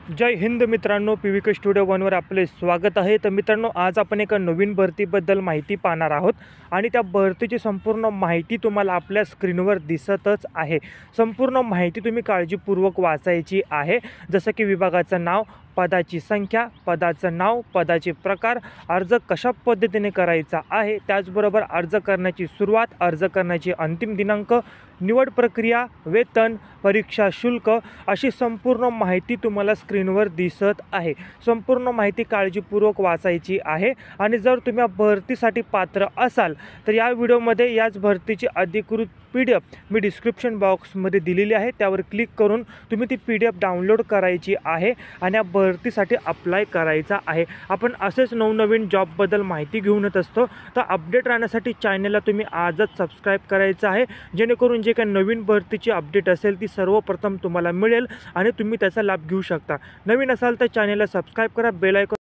जय हिंद मित्रांनो, PVK studio वनवर आपले स्वागत आहे। तर मित्रांनो, आज आपण एका नवीन भरतीबद्दल माहिती पाहणार आहोत आणि त्या भरतीची संपूर्ण माहिती तुम्हाला आपल्या स्क्रीनवर दिसतच आहे। संपूर्ण माहिती तुम्ही काळजीपूर्वक वाचायची आहे, जसं की विभागाचं नाव, पदाची संख्या, पदाचं नाव, पदाचे प्रकार, अर्ज कशा पद्धतीने करायचा आहे, त्याचबरोबर अर्ज करण्याची सुरुवात, अर्ज करण्याची अंतिम दिनांक, निवड प्रक्रिया, वेतन, परीक्षा शुल्क अशी संपूर्ण माहिती तुम्हाला स्क्रीनवर दिसत आहे। संपूर्ण माहिती काळजीपूर्वक वाचायची आहे आणि जर तुम्ही भरतीसाठी पात्र असाल तर या व्हिडिओमध्ये याच भरतीची अधिकृत PDF मी डिस्क्रिप्शन बॉक्समध्ये दिलेली आहे, त्यावर क्लिक करून तुम्ही ती PDF डाउनलोड करायची आहे आणि या भरतीसाठी अप्लाय करायचा आहे। आपण असेच नवनवीन जॉबबद्दल माहिती घेऊन येत असतो, तर अपडेट राहण्यासाठी चॅनलला तुम्ही आजच सबस्क्राईब करायचं आहे, जेणेकरून जे काही नवीन भरतीची अपडेट असेल ती सर्वप्रथम तुम्हाला मिळेल आणि तुम्ही त्याचा लाभ घेऊ शकता। नवीन असाल तर चॅनलला सबस्क्राईब करा, बेल आयकॉन